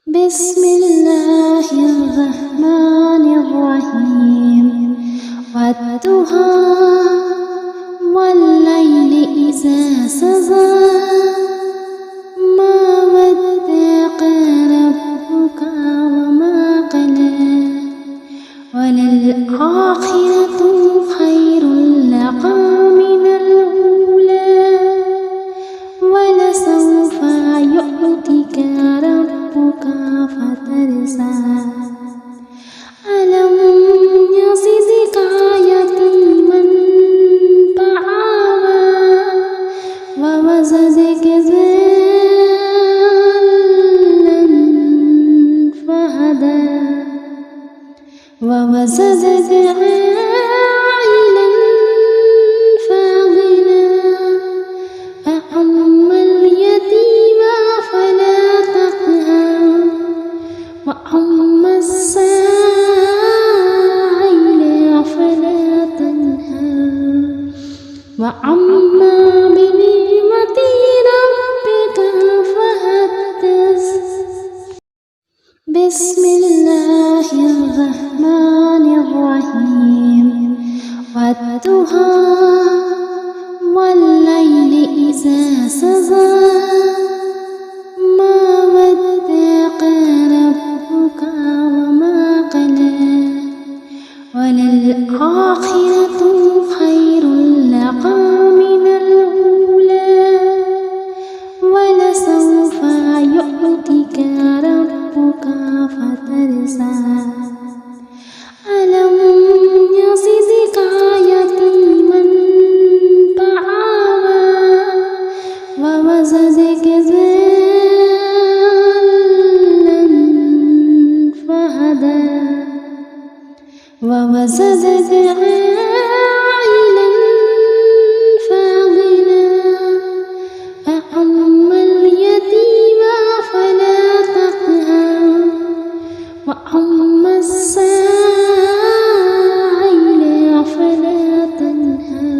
بسم الله الرحمن الرحيم والضحى والليل إذا سجى ما ودعك ربك وما قلى وللآخرة خير لك من الأولى ولسوف يعطيك ربك فترضى ألم يجدك يتيما فآوى ووجدك ضالا فهدى ووجدك عائلا فأغنى فأما اليتيم فلا تقهر وأما السائل فلا تنهر وأما بنعمة ربك فحدث بسم الله الرحمن الرحيم والضحى والليل إذا سجى ما ودعك ربك وما قلى وللآخرة خير لك من الأولى ولسوف يعطيك ربك فترضى ألم يجدك يتيما فآوى ووجدك ضالا فهدى ووجدك عائلا فأغنى فأما اليتيم فلا تقهر وأما السائل فلا تنهر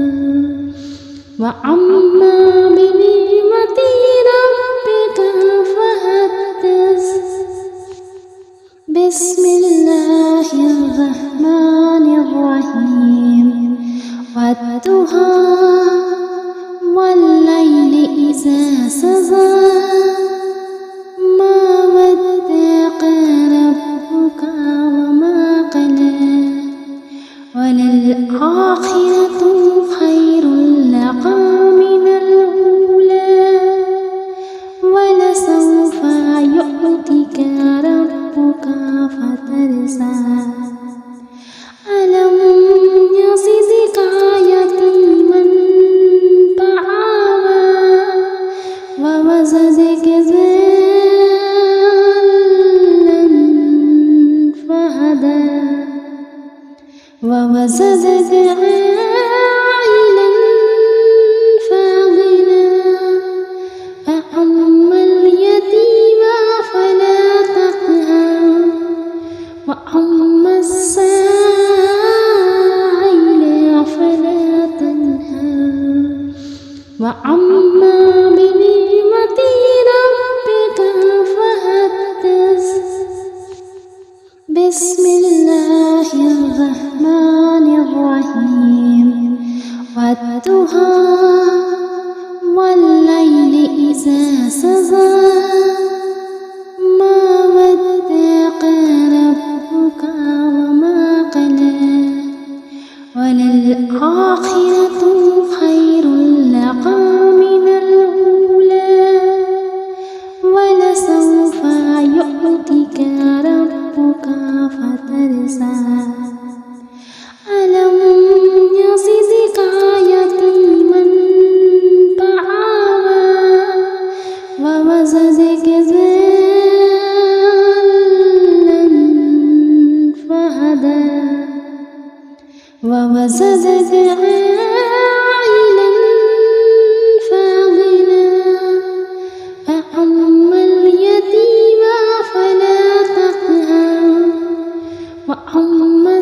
وأما بنعمة ربك فحدث بسم الله الرحمن الرحيم والضحى والليل إذا سجى ما ودعك ربك وما قلى وللآخرة خير لك من الأولى ولسوف يعطيك ربك فترضى ألم يجدك يتيما فآوى ووجدك ضالا فهدى ووجدك عائلا فأغنى فأما اليتيم فلا تقهر وأما السائل فلا تنهر وأما بنعمة ربك فحدث بسم الله الرحمن الرحيم والضحى والليل إذا سجى ما ودعك ربك وما قلى وللآخرة خير لك من الأولى ولسوف يعطيك ربك فترضى ألم يجدك يتيما فآوى ووجدك ضالا فهدى ووجدك عائلا فأغنى فأما اليتيم فلا تقهر وأما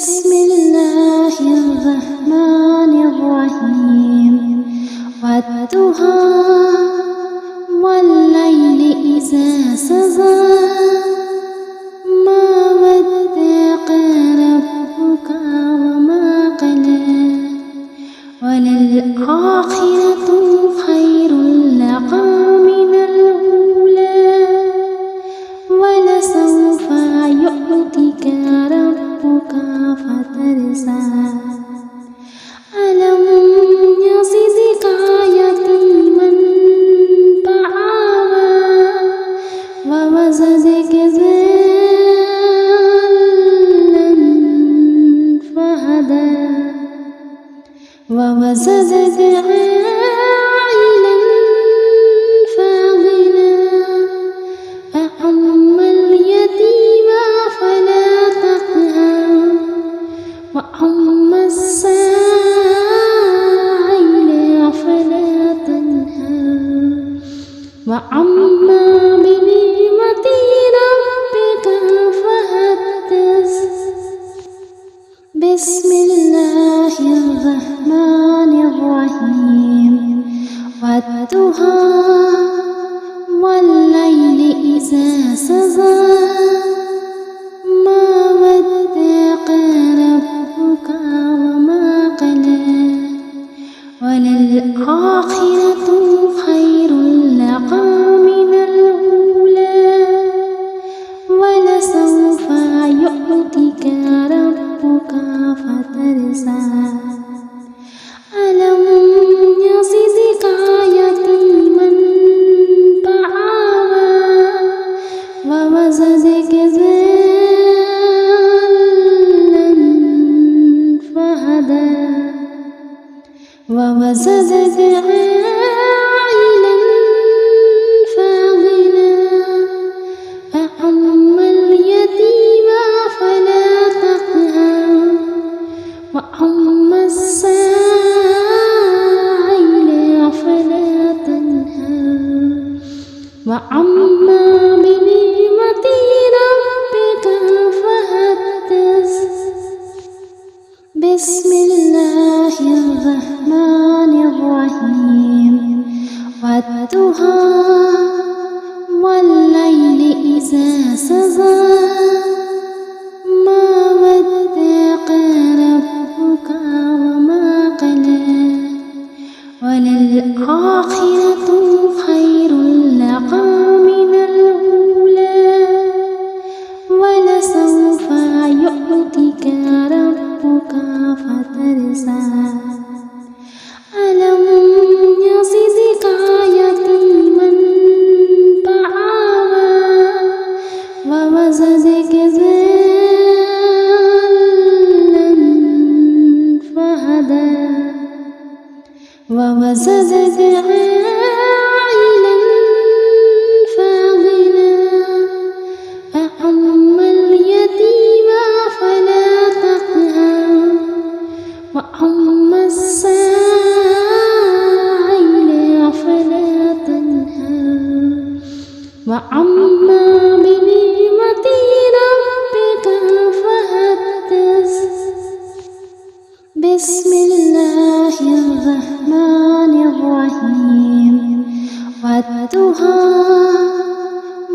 بسم الله الرحمن الرحيم والضحى والليل إذا سجى ما ودعك ربك وما قلى وللآخرة خير لك من الأولى ولسوف يعطيك ربك فترضى ألم يجدك يتيما فآوى ووجدك ضالا فهدى ووجدك عائلا فأغنى فأما اليتيم فلا تقهر وأما السائل فلا تنهر وأما بنعمة ربك فحدث بسم الله الرحمن الرحيم والضحى والليل إذا سجى ما ودعك ربك وما قلى وللآخرة خير لك من الأولى ولسوف يعطيك ربك فترضى ألم يجدك يتيما فآوى ووجدك ضالا فهدى ووجدك عائلا فأغنى فأما اليتيم فلا تقهر وأما السائل فلا تنهر وأما بنعمة ربك فحدث بسم الله الرحمن الرحيم والضحى والليل إذا سجى ما ودعك ربك وما قلى وللآخرة خير لك من الأولى ولسوف يعطيك ربك فترضى ألم يجدك يتيما فآوى ووجدك ضالا فهدى ووجدك عائلا فأغنى فأما اليتيم فلا تقهر وأما السائل فلا تنهر وأما بنعمة ربك فحدث بسم الله الرحمن الرحيم والضحى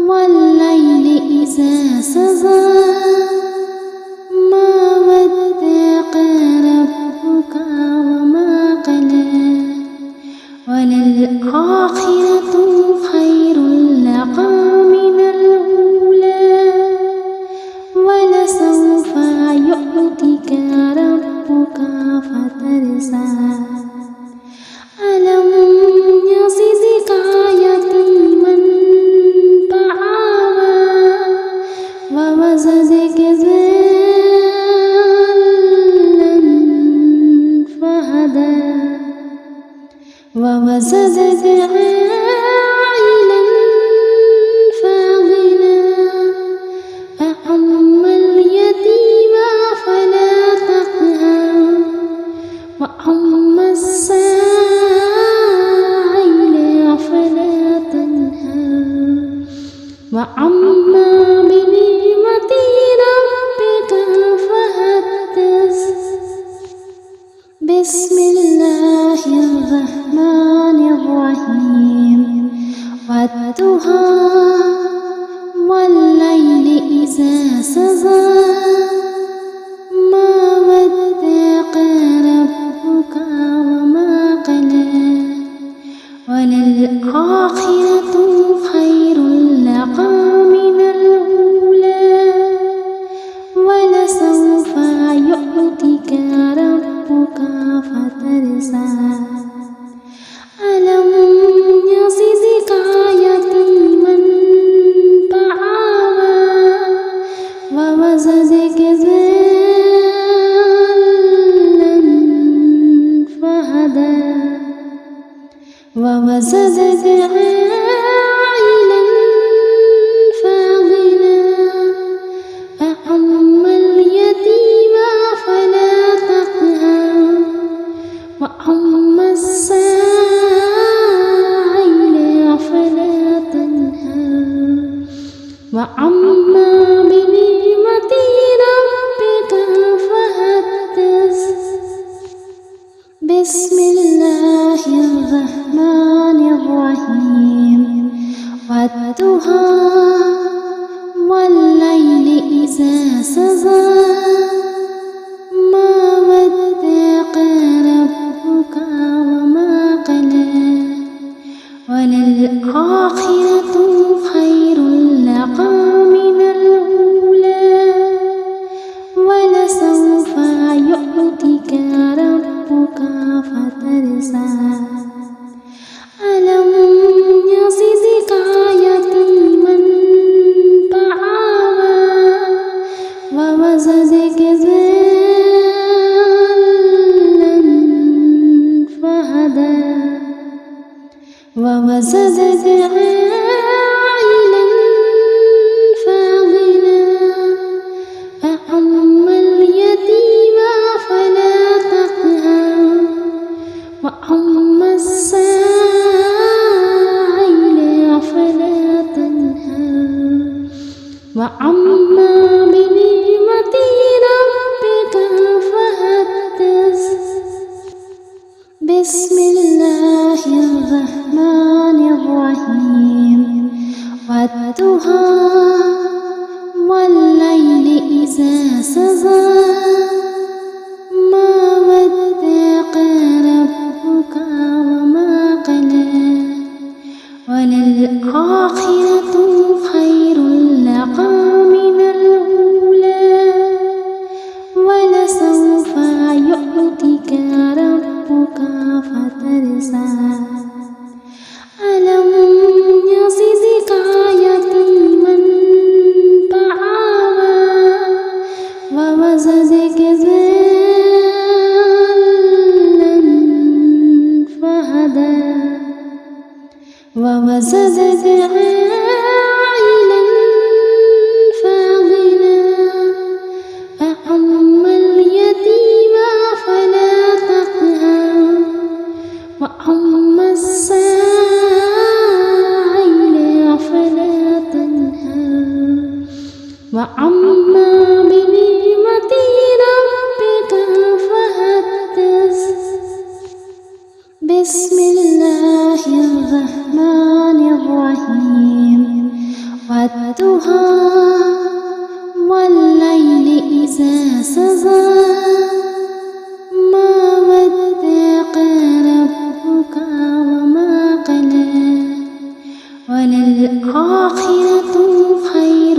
والليل إذا سجى ما ودعك ربك وما قلى وللآخرة خير لك من الأولى ولسوف يعطيك ربك فترضى ألم يجدك يتيما فآوى ووجدك ضالا فهدى ووجدك عائلا فأغنى فأما اليتيم فلا تقهر وأما السائل فلا تنهر وأما بنعمة ربك فحدث إذا سجى ما ودعك ربك وما قلى وللآخرة خير لك من الأولى ولسوف يعطيك ربك فترضى ألم يجدك يتيما فآوى ووجدك ضالا فهدى ووجدك عائلا فأغنى فأما اليتيم فلا تقهر وأما السائل فلا تنهر وأما بنعمة ربك فحدث بسم الله الرحمن الرحيم والضحى والليل إذا سجى ما ودعك ربك وما قلى وللآخرة خير لك من الأولى ولسوف يعطيك ربك فترضى ألم يجدك يتيما فآوى ووجدك ضالا فهدى ووجدك عائلا فأغنى فأما اليتيم فلا تقهر وأما السائل فلا تنهر وأما بنعمة ربك فحدث بسم الله الرحمن الرحيم والضحى والليل إذا سجى ما ودعك ربك وما قلى وللآخرة خير لك من الأولى ولسوف يعطيك ربك فترضى ألم يجدك يتيما فآوى ووجدك ضالا فهدى ووجدك عائلا فأغنى فأما اليتيم فلا تقهر وأما السائل فلا تنهر وأما بنعمة ربك فحدث بسم الله الرحمن الرحيم والضحى والليل إذا سجى ما ودعك ربك وما قلى وللآخرة خير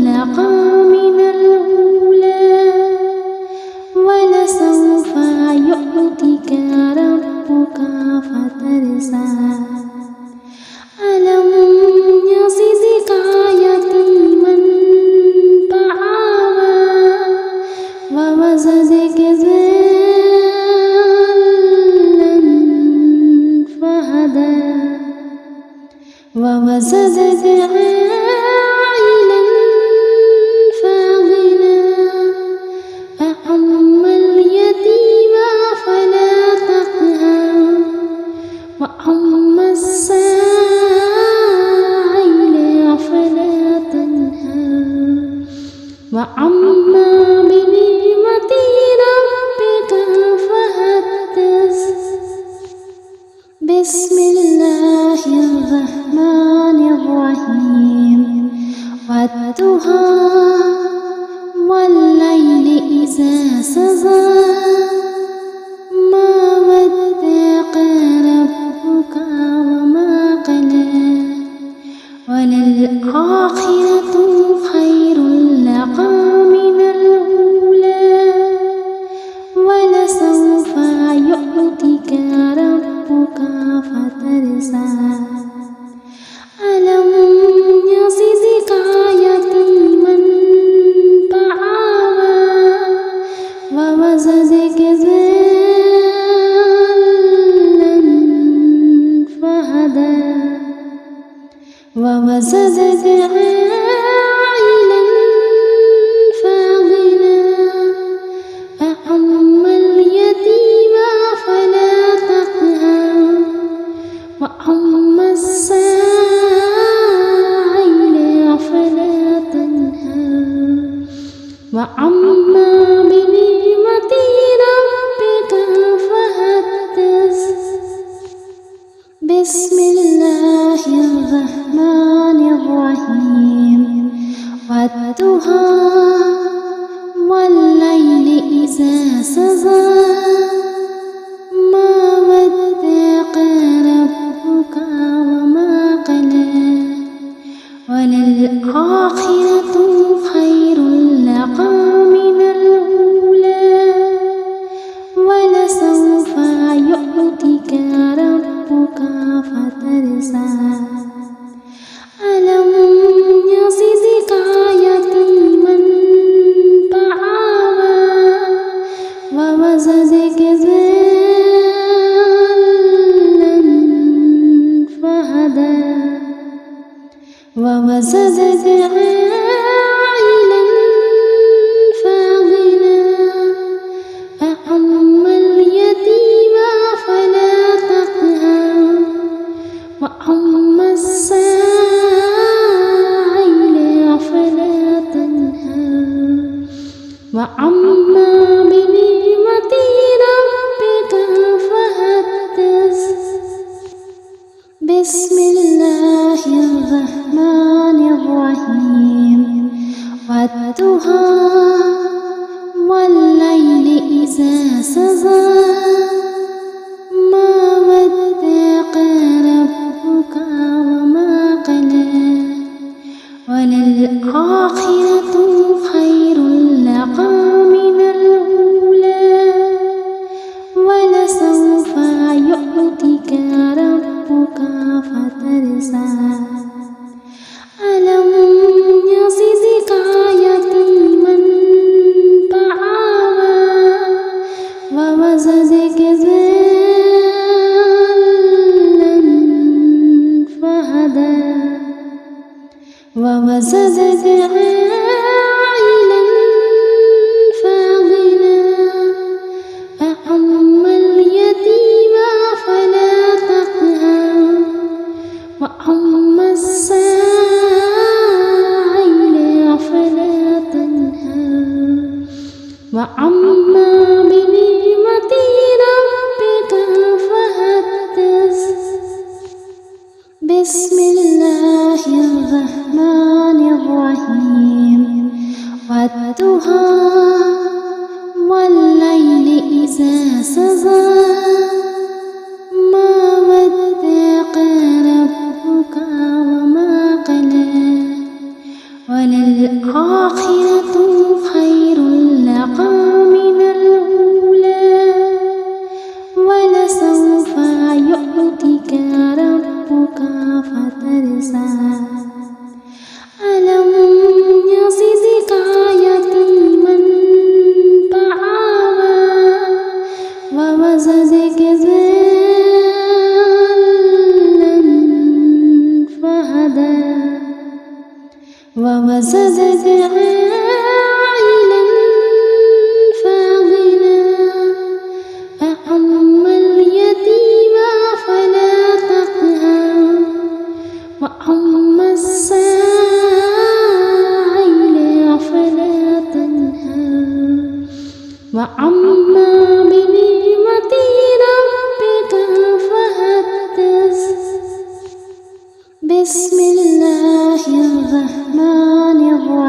لك من الأولى ولسوف يعطيك ربك فترضى ألم يجدك يتيما فآوى ووجدك ضالا فهدى ووجدك عائلا فأغنى فأما اليتيم فلا تقهر وأما السائل فلا تنهر وأما بنعمة ربك فحدث بسم الله الرحمن الرحيم والضحى والضحى والليل إذا سجى ما ودعك ربك وما قلى وللآخرة خير لك من الأولى ولسوف يؤتك ربك فترضى ألم يجدك يتيما فآوى ووجدك ضالا فهدى ووجدك عائلا فأغنى فأما اليتيم فلا تقهر وأما السائل فلا تنهر وأما بنعمة ربك فحدث بسم الله الرحمن الرحيم والضحى والليل إذا سجى ما ودعك ربك وما قلى وللآخرة خير لك من الأولى ولسوف يؤتك ربك فترضى ألم يجدك يتيما فآوى ووجدك ضالا فهدى ووجدك عائلا فأغنى فأما اليتيم فلا تقهر وأما السائل فلا تنهر وأما بنعمة ربك فحدث بسم الله الرحمن الرحيم والضحى والليل إذا سجى ما ودعك ربك وما قلى وللآخرة خير لك من الأولى ولسوف يؤتك ربك فترضى ألم يجدك يتيما فآوى ووجدك ضالا فهدى ووجدك عائلا فأغنى فأما اليتيم فلا تقهر وأما السائل فلا تنهر وأما بنعمة ربك فحدث بسم الله الرحمن الرحيم والضحى والليل إذا سجى ما ودعك ربك وما قلى وللآخرة خير لك من الأولى ولسوف يؤتك ربك فترضى ألم يجدك يتيما فآوى ووجدك ضالا فهدى ووجدك عائلا فأغنى فأما اليتيم فلا تقهر وأما السائل فلا تنهر وأما بنعمة ربك فحدث بسم الله الرحمن الرحيم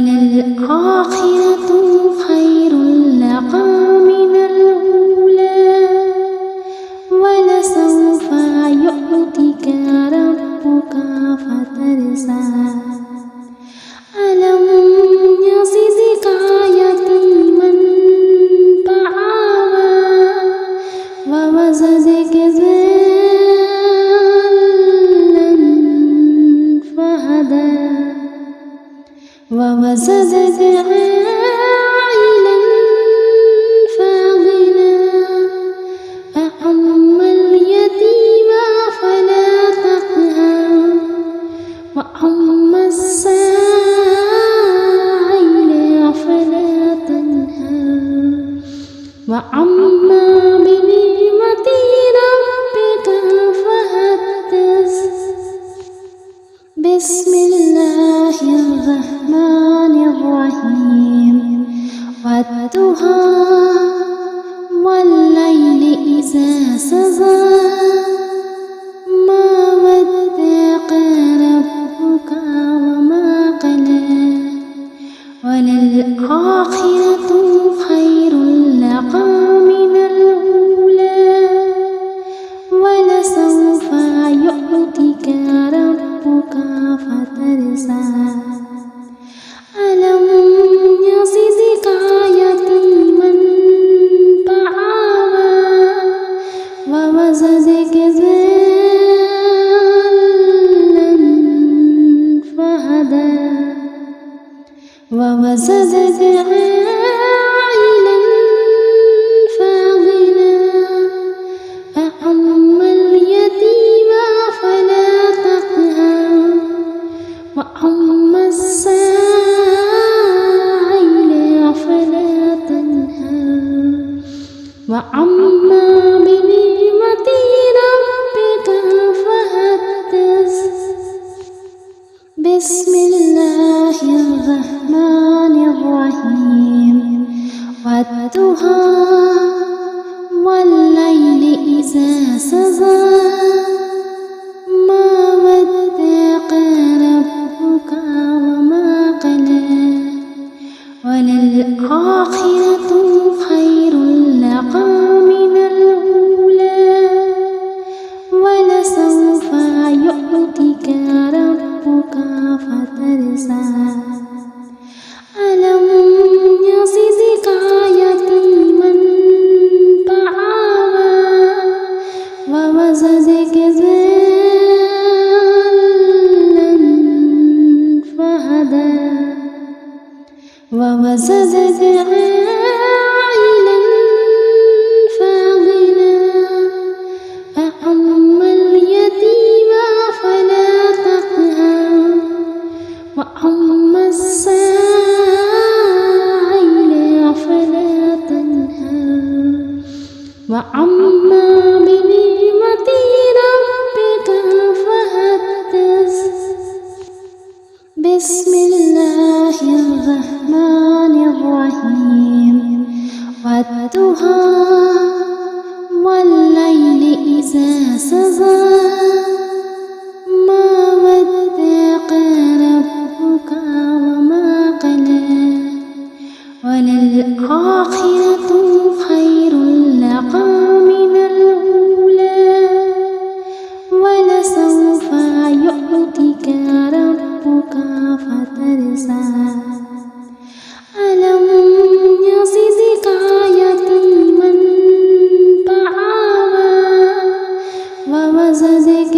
وللآخرة خير لك من الأولى ولسوف يؤتك ربك فترضى ألم يجدك يتيما فآوى ووجدك ضالا فهدى ووجدك عائلا فأغنى فأما اليتيم فلا تقهر وأما السائل فلا تنهر وأما بنعمة ربك فحدث بسم الله الرحمن الرحيم والضحى والليل إذا سجى ما ودعك ربك وما قلى وللآخرة خير لك من الأولى ولسوف يؤتك ربك فترضى ألم يجدك يتيما فآوى ووجدك ضالا فهدى ووجدك عائلا فأغنى فأما اليتيم فلا تقهر وأما السائل فلا تنهر وأما بنعمة ربك فحدث بسم الله الرحمن الرحيم والضحى والليل إذا سجى ما ودعك ربك وما قلى وللآخرة خير لك من الأولى ولسوف يؤتك ربك فترضى ألم يجدك يتيما فآوى ووجدك ضالا فهدى ووجدك عائلا فأغنى فأما اليتيم فلا تقهر وأما السائل فلا تنهر وأما بنعمة ربك فحدث بسم الله الرحمن الرحيم والضحى والليل إذا سجى ما ودعك ربك وما قلى وللآخرة خير لك من الأولى ولسوف يؤتك ربك فترضى ألم يجدك يتيما فآوى ووجدك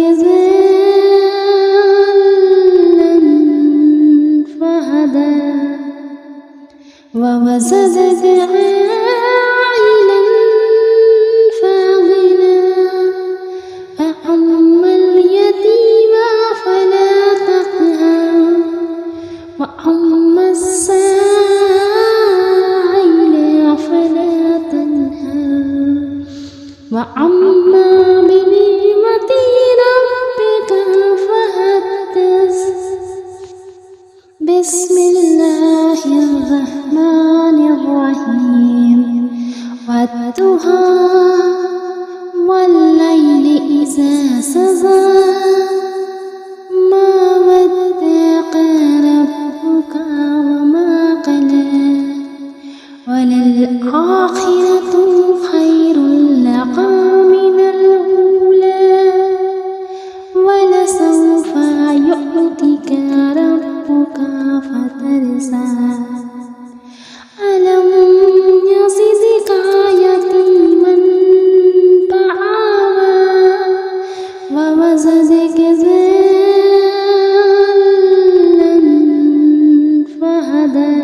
ضالا فهدى ووجدك عائلا فأغنى فأما اليتيم فلا تقهر وأما السائل فلا تنهر وأما بنعمة ربك فحدث بسم الله الرحمن الرحيم والضحى والليل إذا سجى ما ودعك ربك وما وللآخرة خير لك من الأولى ولسوف يؤتك ربك فترضى ألم يجدك يتيما فآوى ووجدك ضالا فهدى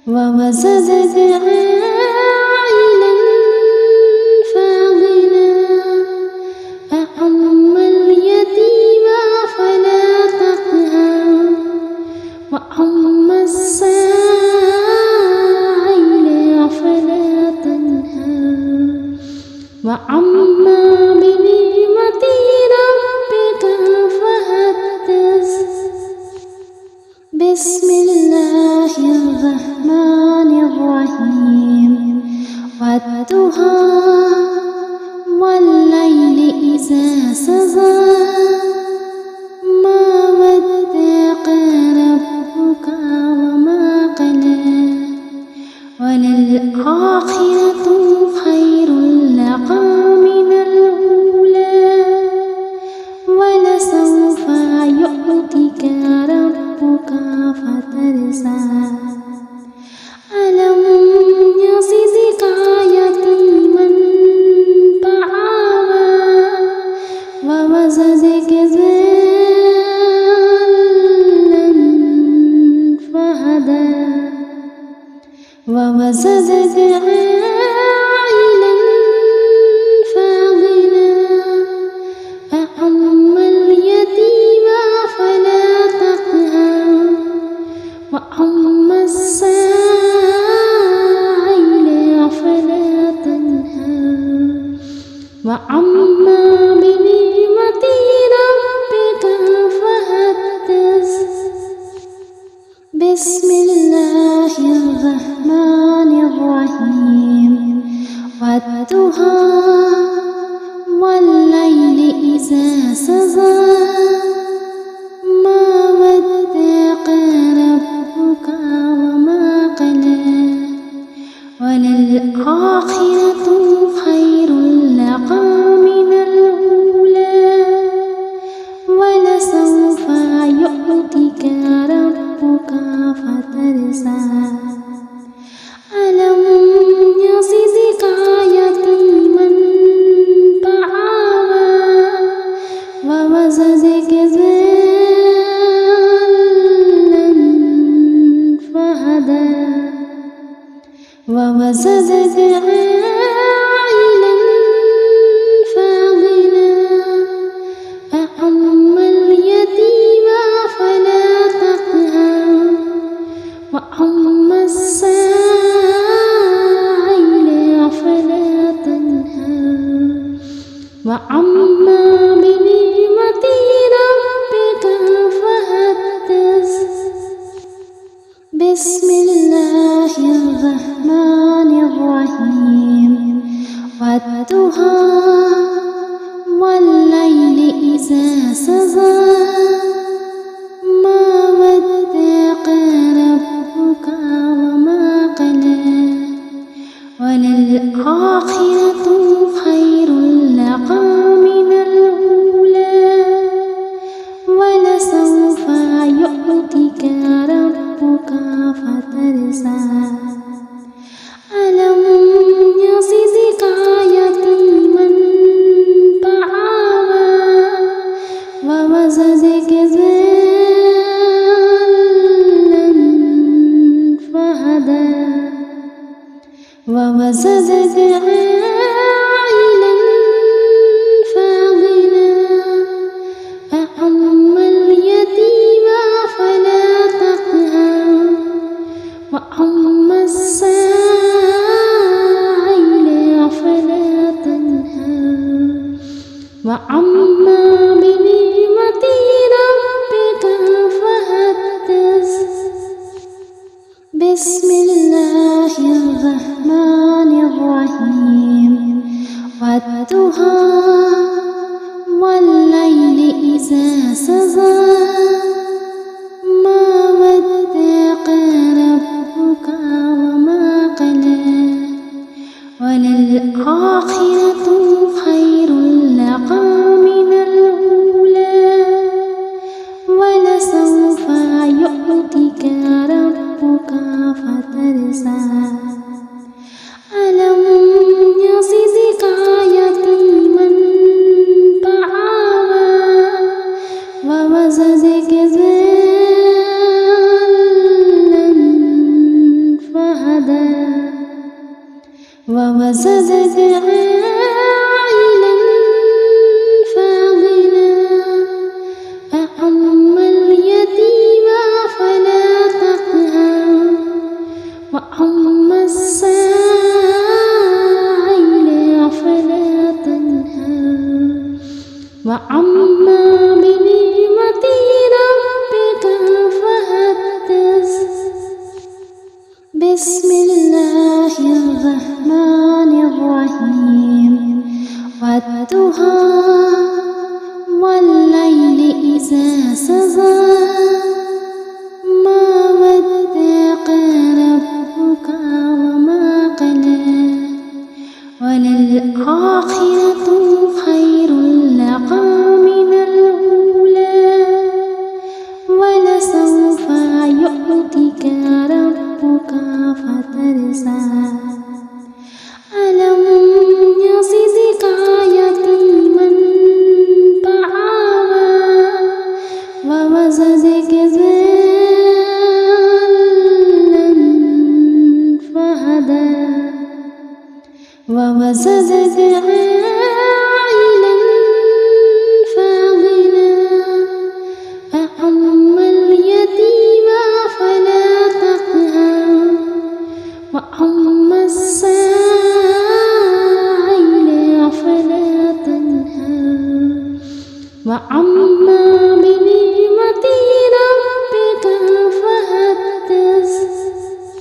ووجدك عائلا فأغنى فأما اليتيم فلا تقهر وأما السائل فلا تنهر وأما بنعمة ربك فحدث بسم الله الرحمن الرحيم والضحى والليل إذا سجى ما ودعك ربك وما قلى وللآخرة خير لك من الأولى ولسوف يؤتك ربك فترضى ألم يجدك يتيما فآوى ووجدك ضالا فهدى ووجدك عائلا فأغنى فأما اليتيم فلا تقهر وأما السائل فلا تنهر وأما بنعمة ربك فحدث بسم الله الرحمن الرحيم والضحى والليل إذا سجى ما ودعك ربك وما قلى وللآخرة خير لك من الأولى ولسوف يؤتك ربك فترضى ألم يجدك يتيما فآوى ووجدك ضالا فهدى ووجدك عائلا فأغنى فأما اليتيم فلا تقهر وأما السائل فلا تنهر وأما بنعمة ربك فحدث بسم الله الرحمن الرحيم والضحى والليل إذا سجى ما ودعك ربك وما قلى وللآخرة خير لك من الأولى ولسوف يؤتك ربك فترضى ألم يجدك يتيما فآوى ووجدك ضالا فهدى ووجدك عائلا فأغنى فأما اليتيم فلا تقهر وأما السائل فلا تنهر وأما بنعمة ربك فحدث بسم الله الرحمن الرحيم والضحى والليل إذا سجى ما ودعك ربك وما فترسى ألم يجدك يتيما فآوى ووجدك ضالا فهدى ووجدك عائلا فأغنى فأما اليتيم فلا تقهر وأما السائل فلا تنهر وأما بنعمة ربك فحدث. بسم الله الرحمن الرحيم والضحى والليل إذا سجى ما ودعك ربك وما قلى وللآخرة خير لك من الأولى ولسوف يعطيك ربك فترسى ألم يجدك يتيما فآوى ووجدك ضالا فهدى ووجدك عائلا فأغنى فأما اليتيم فلا تقهر وأما السائل فلا تنهر وأما